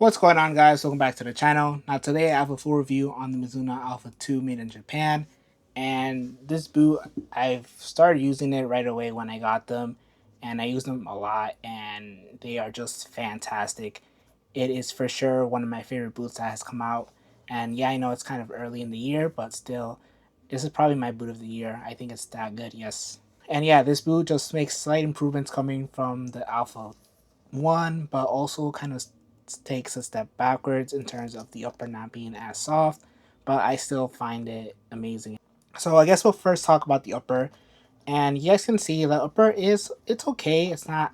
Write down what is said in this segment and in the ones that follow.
What's going on, guys? Welcome back to the channel. Now today I have a full review on the Mizuno Alpha 2 made in Japan, and this boot, I've started using it right away when I got them, and I use them a lot, and they are just fantastic. It is for sure one of my favorite boots that has come out, and yeah, I know it's kind of early in the year, but still, this is probably my boot of the year. I think it's that good, yes. And yeah, this boot just makes slight improvements coming from the Alpha 1, but also kind of takes a step backwards in terms of the upper not being as soft, but I still find it amazing. So I guess we'll first talk about the upper, and you guys can see the upper it's okay. It's not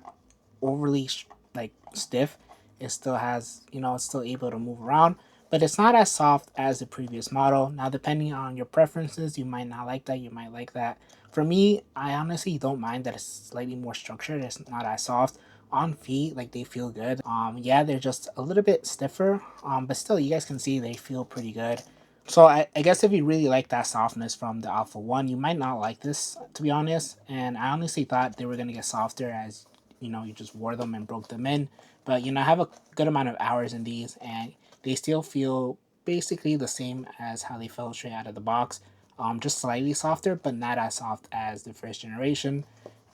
overly like stiff. It still has, it's still able to move around, but it's not as soft as the previous model. Now, depending on your preferences, you might not like that, you might like that. For me, I honestly don't mind that it's slightly more structured. It's not as soft on feet. Like, they feel good. Yeah, they're just a little bit stiffer, but still, you guys can see they feel pretty good. So I guess if you really like that softness from the Alpha 1, you might not like this, to be honest. And I honestly thought they were going to get softer as, you just wore them and broke them in. But, I have a good amount of hours in these, and they still feel basically the same as how they felt straight out of the box. Just slightly softer, but not as soft as the first generation.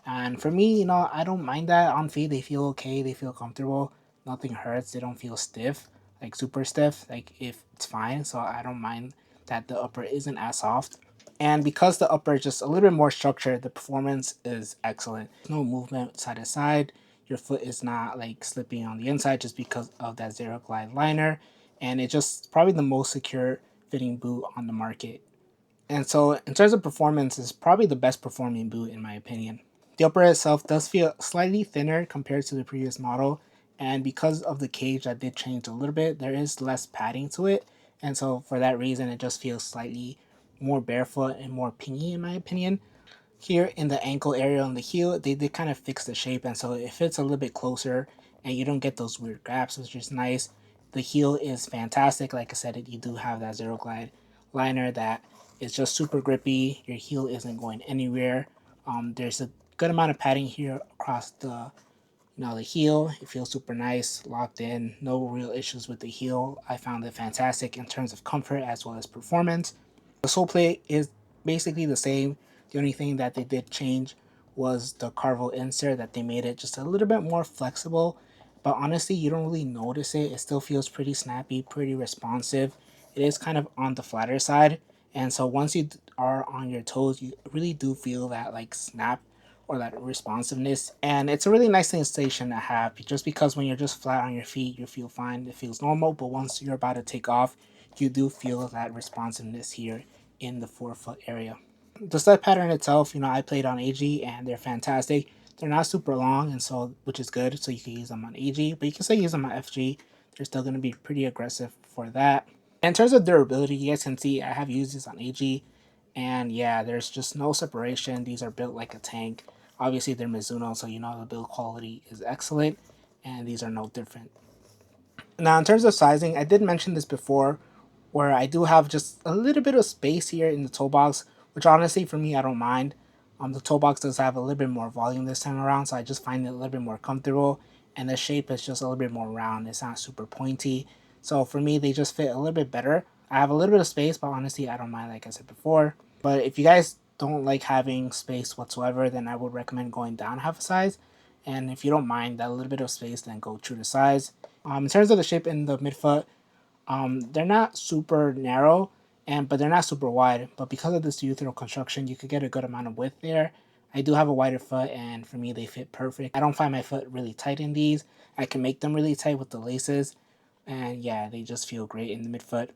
And for me, I don't mind that on feet. They feel okay. They feel comfortable. Nothing hurts. They don't feel stiff, like super stiff. Like, if it's fine. So I don't mind that the upper isn't as soft. And because the upper is just a little bit more structured, the performance is excellent. No movement side to side. Your foot is not like slipping on the inside just because of that zero glide liner. And it's just probably the most secure fitting boot on the market. And so in terms of performance, it's probably the best performing boot in my opinion. The upper itself does feel slightly thinner compared to the previous model, and because of the cage that did change a little bit, there is less padding to it, and so for that reason it just feels slightly more barefoot and more pingy in my opinion. Here in the ankle area on the heel, they did kind of fix the shape, and so it fits a little bit closer and you don't get those weird gaps, which is nice. The heel is fantastic. Like I said, you do have that zero glide liner that is just super grippy. Your heel isn't going anywhere. There's a good amount of padding here across the heel. It feels super nice, locked in, no real issues with the heel. I found it fantastic in terms of comfort as well as performance. The sole plate is basically the same. The only thing that they did change was the carvo insert, that they made it just a little bit more flexible. But honestly, you don't really notice it. It still feels pretty snappy, pretty responsive. It is kind of on the flatter side. And so once you are on your toes, you really do feel that like snap or that responsiveness. And it's a really nice sensation to have, just because when you're just flat on your feet, you feel fine. It feels normal. But once you're about to take off, you do feel that responsiveness here in the forefoot area. The step pattern itself, I played on AG and they're fantastic. They're not super long, and so which is good, so you can use them on AG, but you can still use them on FG. They're still going to be pretty aggressive for that. In terms of durability, you guys can see I have used this on AG, and yeah, there's just no separation. These are built like a tank. Obviously, they're Mizuno, so the build quality is excellent, and these are no different. Now, in terms of sizing, I did mention this before, where I do have just a little bit of space here in the toe box, which honestly for me I don't mind. The toe box does have a little bit more volume this time around, so I just find it a little bit more comfortable, and the shape is just a little bit more round. It's not super pointy, so for me they just fit a little bit better. I have a little bit of space, but honestly I don't mind, like I said before. But if you guys don't like having space whatsoever, then I would recommend going down half a size. And if you don't mind that little bit of space, then go true to size. In terms of the shape in the midfoot, they're not super narrow, but they're not super wide. But because of this urethral construction, you could get a good amount of width there. I do have a wider foot, and for me, they fit perfect. I don't find my foot really tight in these. I can make them really tight with the laces, and yeah, they just feel great in the midfoot.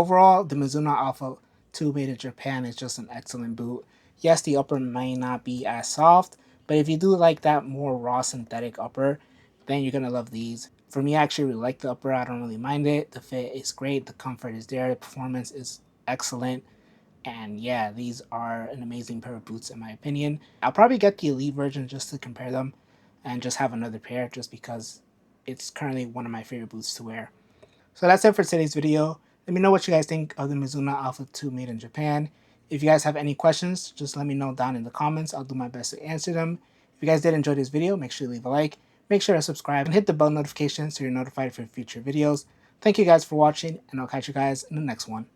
overall, the Mizuno Alpha 2 made in Japan is just an excellent boot. Yes, the upper may not be as soft, but if you do like that more raw synthetic upper, then you're gonna love these. For me, I actually really like the upper. I don't really mind it. The fit is great. The comfort is there. The performance is excellent. And yeah, these are an amazing pair of boots in my opinion. I'll probably get the Elite version just to compare them and just have another pair just because it's currently one of my favorite boots to wear. So that's it for today's video. Let me know what you guys think of the Mizuno Alpha 2 made in Japan. If you guys have any questions, just let me know down in the comments. I'll do my best to answer them. If you guys did enjoy this video, make sure to leave a like, make sure to subscribe, and hit the bell notification so you're notified for future videos. Thank you guys for watching, and I'll catch you guys in the next one.